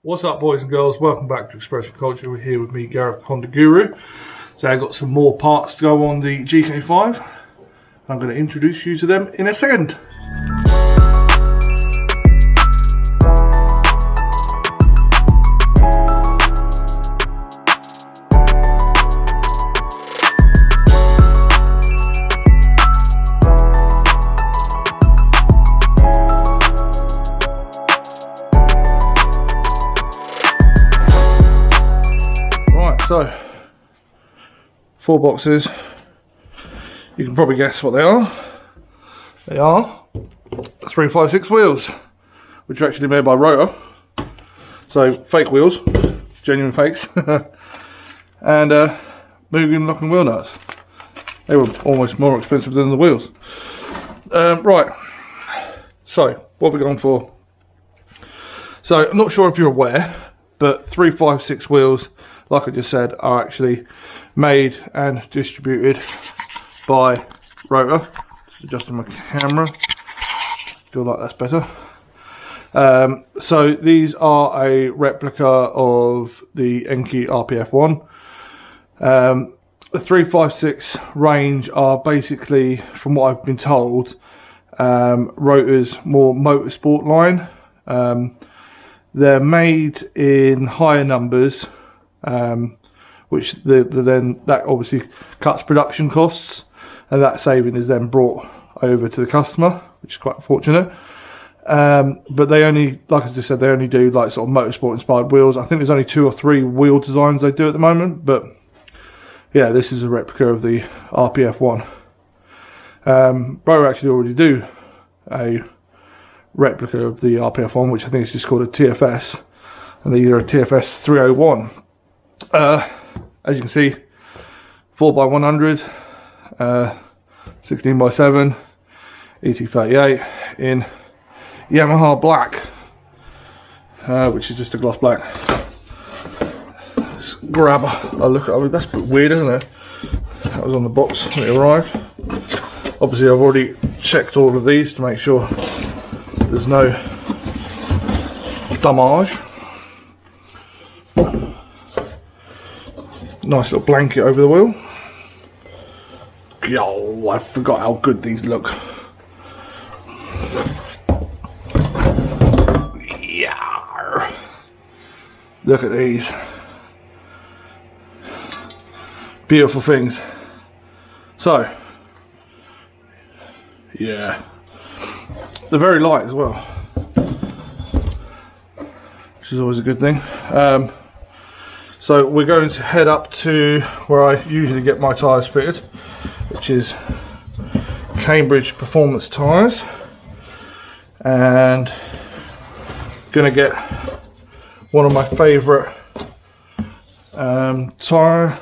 What's up, boys and girls? Welcome back to Expression Culture. We're here with me, Gareth, Honda Guru. So I've got some more parts to go on the GK5. I'm going to introduce you to them in a second. So, 4 boxes. You can probably guess what they are. They are 356 wheels, which are actually made by Rotor. So, fake wheels, genuine fakes, and Mugen lock and wheel nuts. They were almost more expensive than the wheels. Right. So, what we're going for? So, I'm not sure if you're aware, but 356 wheels, like I just said, are actually made and distributed by Rotor. Just adjusting my camera. Feel like that's better. So these are a replica of the Enki RPF1. The 356 range are basically, from what I've been told, Rotor's more motorsport line. They're made in higher numbers. Which then that obviously cuts production costs, and that saving is then brought over to the customer, which is quite fortunate. But they only, like I just said, they only do like sort of motorsport inspired wheels. I think there's only 2 or 3 wheel designs they do at the moment, but yeah, this is a replica of the RPF1. Bro actually already do a replica of the RPF1, which I think is just called a TFS, and these are a TFS 301. As you can see, 4x100, 16x7, ET38 in Yamaha black, which is just a gloss black. Let's grab a look at it. That's a bit weird, isn't it? That was on the box when it arrived. Obviously, I've already checked all of these to make sure there's no damage. Nice little blanket over the wheel. Yo, I forgot how good these look. Yeah. Look at these. Beautiful things. So, yeah. They're very light as well, which is always a good thing. So we're going to head up to where I usually get my tyres fitted, which is Cambridge Performance Tyres, and gonna get one of my favourite tyres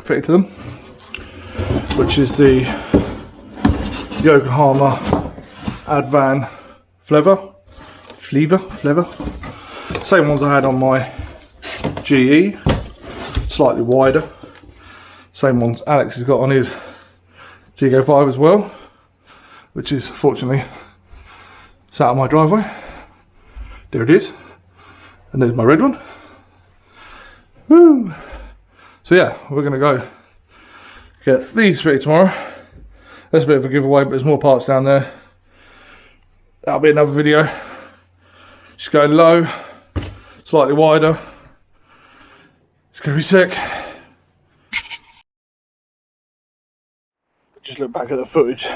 fitted to them, which is the Yokohama Advan Flever. Same ones I had on my GE, slightly wider. Same ones Alex has got on his GK5 as well, which is fortunately sat on my driveway. There it is, and there's my red one. Woo! So yeah, we're gonna go get these fitted tomorrow. That's a bit of a giveaway, but there's more parts down there. That'll be another video. Just going low, slightly wider. It's gonna be sick. Just look back at the footage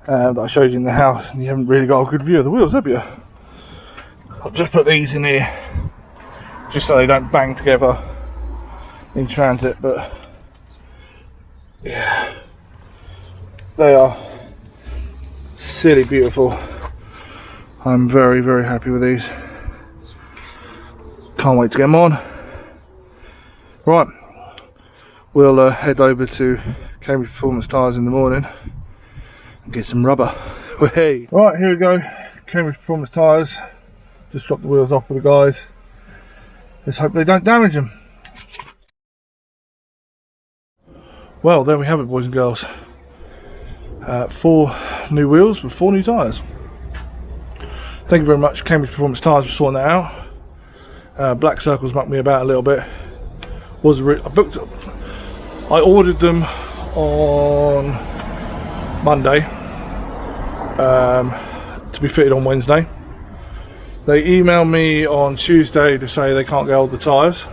that I showed you in the house, and you haven't really got a good view of the wheels, have you? I'll just put these in here, just so they don't bang together in transit, but yeah, they are silly beautiful. I'm very, very happy with these. Can't wait to get them on. Right, we'll head over to Cambridge Performance Tyres in the morning and get some rubber. Hey. Right, here we go. Cambridge Performance Tyres. Just dropped the wheels off with the guys. Let's hope they don't damage them. Well, there we have it, boys and girls. 4 new wheels with 4 new tyres. thank you very much, Cambridge Performance Tyres, for sorting that out. Black Circles mucked me about a little bit. I ordered them on Monday to be fitted on Wednesday. They emailed me on Tuesday to say they can't get hold of the tyres,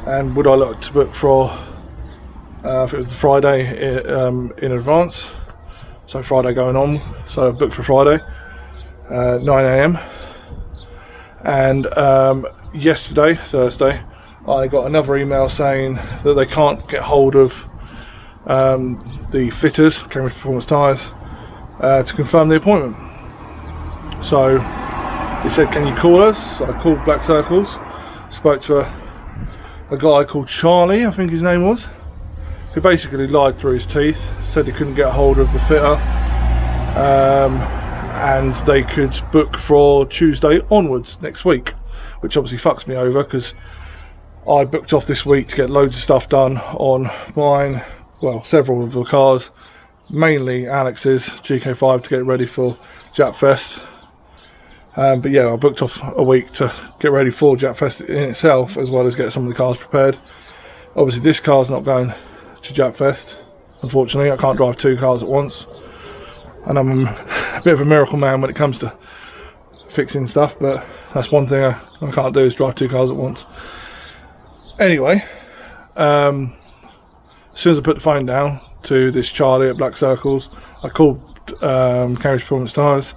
and would I like to book for if it was the Friday in advance, so Friday going on, so I booked for Friday 9 AM. And yesterday, Thursday, I got another email saying that they can't get hold of the fitters, Cambridge Performance Tyres, to confirm the appointment. So he said, can you call us? So I called Black Circles, spoke to a guy called Charlie, I think his name was, who basically lied through his teeth, said he couldn't get hold of the fitter, and they could book for Tuesday onwards next week, which obviously fucks me over because I booked off this week to get loads of stuff done on mine, well, several of the cars, mainly Alex's GK5 to get ready for Japfest. But yeah, I booked off a week to get ready for Japfest in itself, as well as get some of the cars prepared. Obviously this car's not going to Japfest, unfortunately. I can't drive 2 cars at once, and I'm a bit of a miracle man when it comes to fixing stuff, but that's one thing I can't do, is drive 2 cars at once. Anyway, as soon as I put the phone down to this Charlie at Black Circles, I called Cambridge Performance Tyres,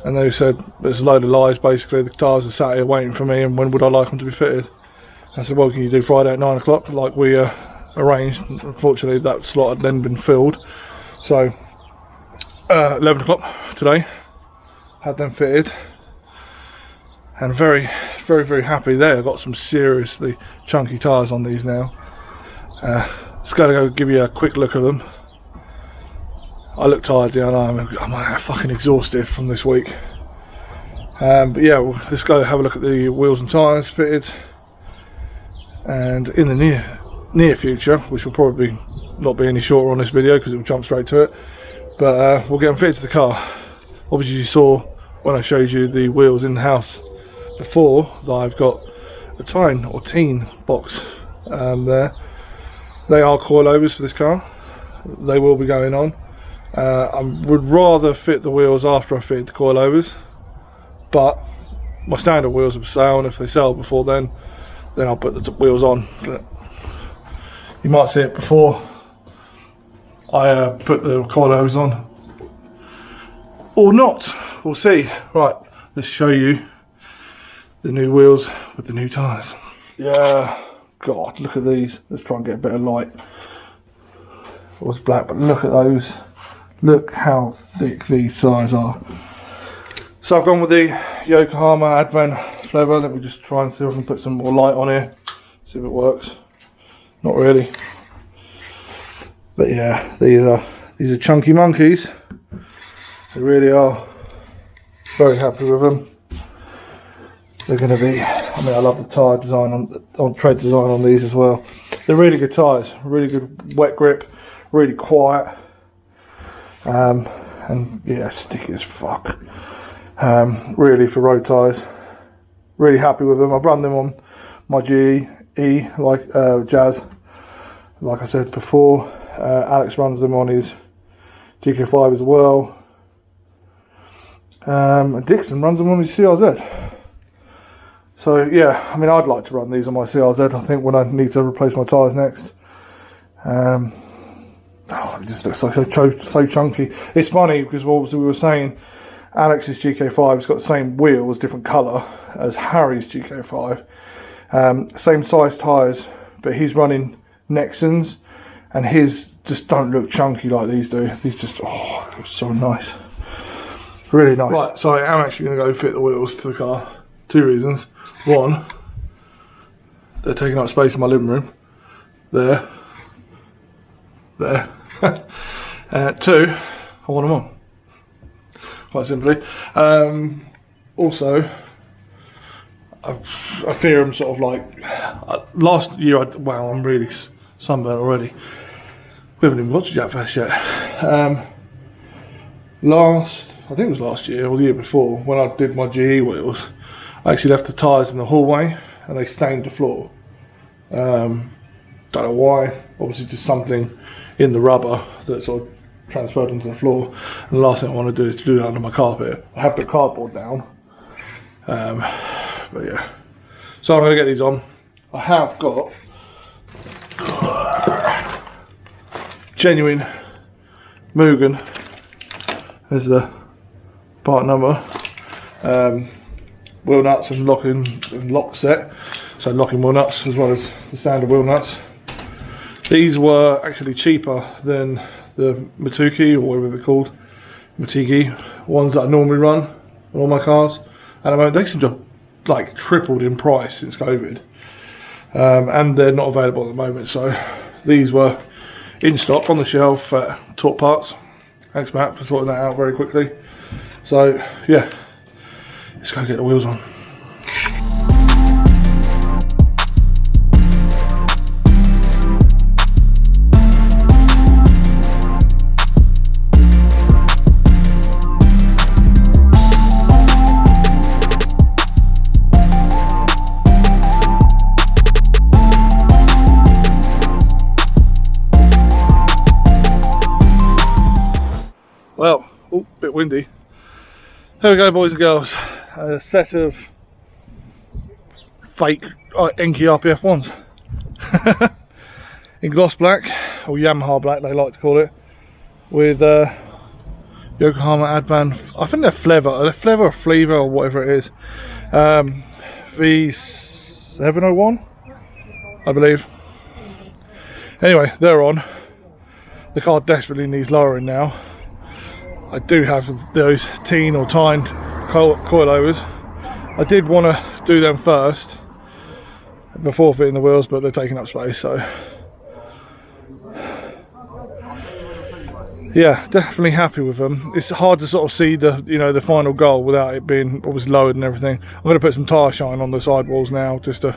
and they said there's a load of lies. Basically, the tyres are sat here waiting for me, and when would I like them to be fitted? I said, well, can you do Friday at 9 o'clock like we arranged? Unfortunately, that slot had then been filled, so 11 o'clock today, had them fitted, and very, very, very happy there. I've got some seriously chunky tyres on these now. Just gotta go give you a quick look at them. I look tired, yeah, I know, I'm fucking exhausted from this week. But yeah, let's go have a look at the wheels and tyres fitted, and in the near future, which will probably not be any shorter on this video because it will jump straight to it, but we'll get them fitted to the car. Obviously you saw when I showed you the wheels in the house before that I've got a tine or teen box there. They are coilovers for this car. They will be going on. I would rather fit the wheels after I fit the coilovers, but my standard wheels are for sale, and if they sell before then I'll put the wheels on. But you might see it before I put the coilovers on, or not. We'll see. Right, let's show you the new wheels with the new tyres. Yeah, God, look at these. Let's try and get a bit of light. It was black, but look at those. Look how thick these tyres are. So I've gone with the Yokohama Advan flavour. Let me just try and see if I can put some more light on here. See if it works. Not really. But yeah, these are chunky monkeys. They really are. Very happy with them. They're going to be, I mean, I love the tyre design on tread design on these as well. They're really good tyres, really good wet grip, really quiet, and yeah, sticky as fuck. Really for road tyres. Really happy with them. I've run them on my GE, like Jazz, like I said before. Alex runs them on his GK5 as well. And Dixon runs them on his CRZ. So yeah, I mean, I'd like to run these on my CRZ, I think, when I need to replace my tyres next. It just looks like so chunky. It's funny because obviously we were saying Alex's GK5 has got the same wheels, different colour as Harry's GK5. Same size tyres, but he's running Nexons, and his just don't look chunky like these do. These just, oh, it's so nice. Really nice. Right, so I am actually going to go fit the wheels to the car. 2 reasons. One, they're taking up space in my living room. There. 2, I want them on. Quite simply. Also, I fear I'm sort of like, last year, wow, I'm really sunburnt already. We haven't even got to Japfest yet. Last I think it was last year or the year before, when I did my GE wheels, I actually left the tyres in the hallway and they stained the floor. Don't know why, obviously just something in the rubber that sort of transferred onto the floor, and the last thing I want to do is to do that under my carpet. I have put cardboard down, but yeah. So I'm going to get these on. I have got genuine Mugen. There's the part number. Wheel nuts and lock set. So locking wheel nuts as well as the standard wheel nuts. These were actually cheaper than the Matuki, or whatever they're called, Matiki ones that I normally run on all my cars. And at the moment they seem to have like tripled in price since COVID. And they're not available at the moment, so these were in stock on the shelf at Torque Parts. Thanks Matt for sorting that out very quickly. So yeah, let's go get the wheels on. Well, oh, bit windy. There we go, boys and girls. A set of fake Enki RPF ones in gloss black, or Yamaha black they like to call it, with Yokohama Advan. I think they're Flever or Flever or whatever it is. V701, I believe. Anyway, they're on. The car desperately needs lowering now. I do have those teen or tined coilovers. I did want to do them first before fitting the wheels, but they're taking up space, so yeah, definitely happy with them. It's hard to sort of see the the final goal without it being obviously lowered and everything. I'm going to put some tyre shine on the sidewalls now, just to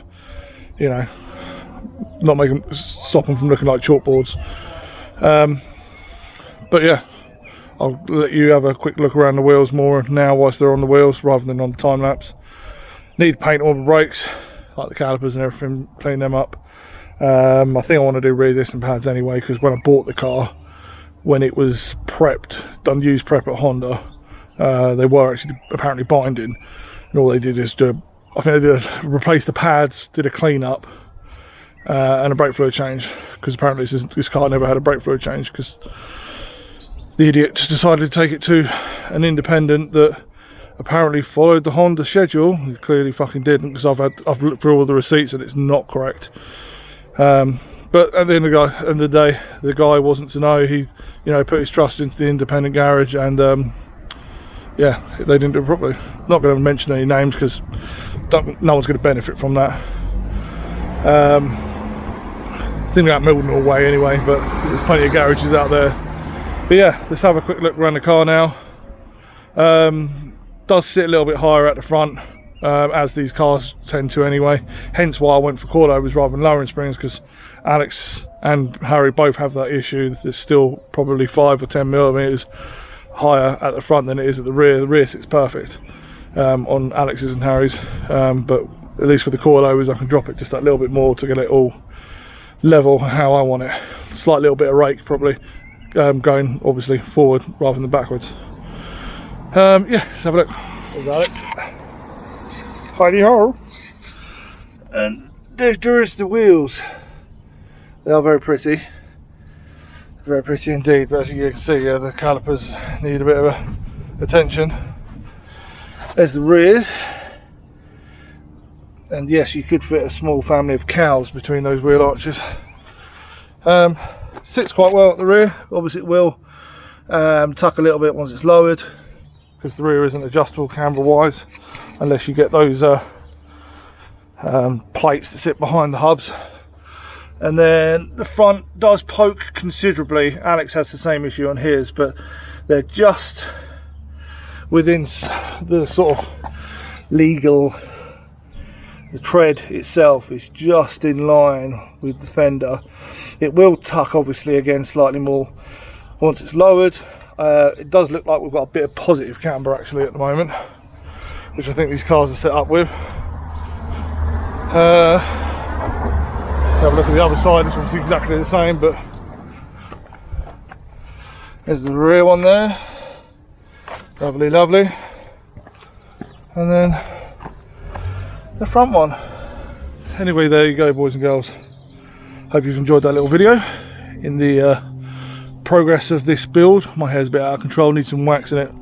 not make them, stop them from looking like chalkboards. But yeah, I'll let you have a quick look around the wheels more now whilst they're on the wheels rather than on the time lapse. Need to paint all the brakes, like the calipers and everything, clean them up. I think I want to do resistant pads anyway, because when I bought the car, when it was prepped, done used prep at Honda, they were actually apparently binding, and all they did is replace the pads, did a clean up, and a brake fluid change, because apparently this car never had a brake fluid change, because the idiot decided to take it to an independent that apparently followed the Honda schedule. He clearly fucking didn't, because I've looked through all the receipts and it's not correct. But at the end of the day, the guy wasn't to know. He, put his trust into the independent garage, and yeah, they didn't do it properly. Not going to mention any names because no one's going to benefit from that. Thinking about Milton way anyway, but there's plenty of garages out there. But yeah, let's have a quick look around the car now. Does sit a little bit higher at the front, as these cars tend to anyway. Hence why I went for coilovers rather than lowering springs, because Alex and Harry both have that issue. There's still probably 5 or 10 millimeters higher at the front than it is at the rear. The rear sits perfect on Alex's and Harry's, but at least with the coilovers I can drop it just that little bit more to get it all level how I want it. Slight little bit of rake probably. Going obviously forward rather than backwards. Yeah, let's have a look. There's Alex. Heidi ho! And there's the wheels. They are very pretty. Very pretty indeed, but as you can see, the calipers need a bit of attention. There's the rears. And yes, you could fit a small family of cows between those wheel arches. Sits quite well at the rear. Obviously it will tuck a little bit once it's lowered, because the rear isn't adjustable camber wise unless you get those plates that sit behind the hubs. And then the front does poke considerably. Alex has the same issue on his, but they're just within the sort of legal. The tread itself is just in line with the fender. It will tuck obviously again slightly more once it's lowered. It does look like we've got a bit of positive camber actually at the moment, which I think these cars are set up with. Have a look at the other side, it's obviously exactly the same, but there's the rear one there. Lovely, lovely. And then the front one. Anyway, there you go, boys and girls. Hope you've enjoyed that little video in the progress of this build. My hair's a bit out of control, needs some wax in it.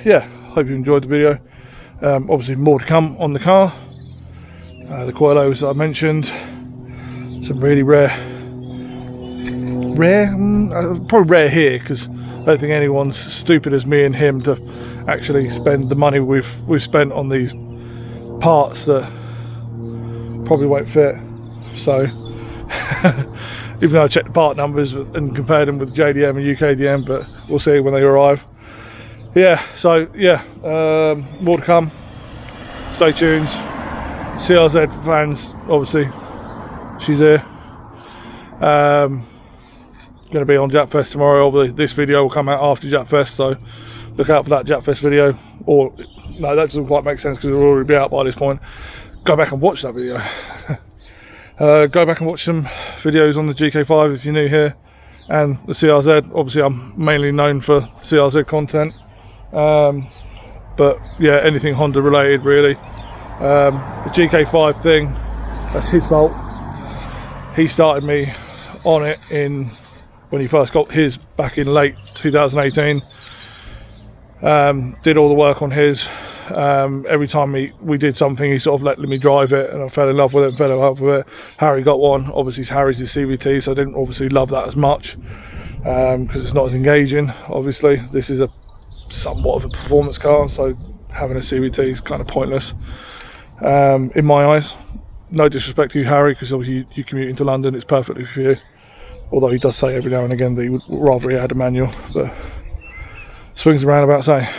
Yeah, hope you enjoyed the video. Obviously more to come on the car. The coilovers that I mentioned, some really probably rare here, because I don't think anyone's stupid as me and him to actually spend the money we've spent on these parts that probably won't fit. So even though I checked the part numbers and compared them with JDM and UKDM, but we'll see when they arrive. Yeah, so yeah, more to come. Stay tuned. CRZ fans, obviously, she's here. Going to be on Japfest tomorrow. Obviously, this video will come out after Japfest, so look out for that Japfest video. Or no, that doesn't quite make sense because it'll already be out by this point. Go back and watch that video. Go back and watch some videos on the GK5 if you're new here, and the CRZ. Obviously, I'm mainly known for CRZ content, but yeah, anything Honda related really. The GK5 thing, that's his fault. He started me on it when he first got his back in late 2018. Did all the work on his. Every time we did something, he sort of let me drive it, and I fell in love with it and fell in love with it. Harry got one. Obviously Harry's his CVT, so I didn't obviously love that as much, because it's not as engaging. Obviously this is a somewhat of a performance car, so having a CVT is kind of pointless in my eyes. No disrespect to you, Harry, because obviously you commute into London, it's perfectly for you. Although he does say every now and again that he would rather he had a manual, but swings around about saying.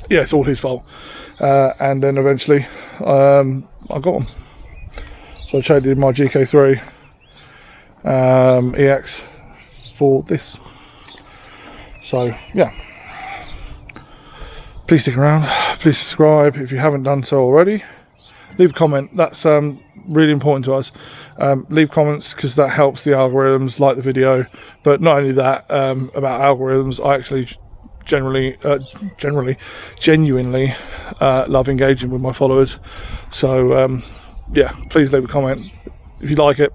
Yeah, it's all his fault. And then eventually I got one. So I traded my GK3 EX for this. So yeah, please stick around, please subscribe if you haven't done so already. Leave a comment, that's really important to us. Leave comments because that helps the algorithms, like the video. But not only that, about algorithms, I actually genuinely love engaging with my followers. So yeah, please leave a comment. If you like it,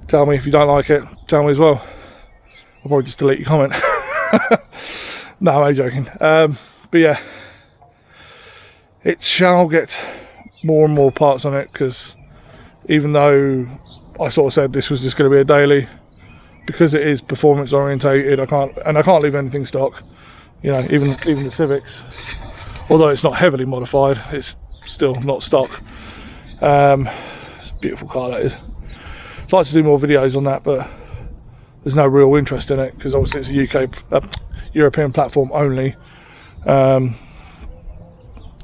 tell me. If you don't like it, tell me as well. I'll probably just delete your comment. No, I'm joking. But yeah, it shall get more and more parts on it, because even though I sort of said this was just going to be a daily, because it is performance orientated, I can't leave anything stock. You know, even the Civics, although it's not heavily modified, it's still not stock. It's a beautiful car, that is. I'd like to do more videos on that, but there's no real interest in it because obviously it's a European platform only.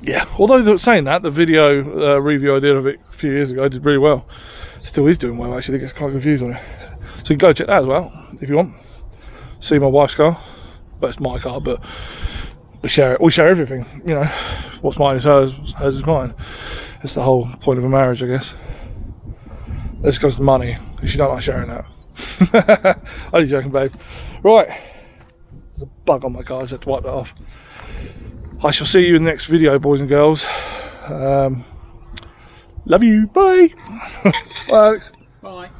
Yeah, although saying that, the video review I did of it a few years ago did really well. Still is doing well actually, gets quite confused on it. So you can go check that as well if you want. See my wife's car. Well, it's my car, but we share it. We share everything, you know. What's mine is hers, hers is mine. That's the whole point of a marriage, I guess. This comes to money, because you don't like sharing that. Only joking, babe. Right, there's a bug on my car, I just had to wipe that off. I shall see you in the next video, boys and girls. Love you, bye. Bye, Alex. Bye.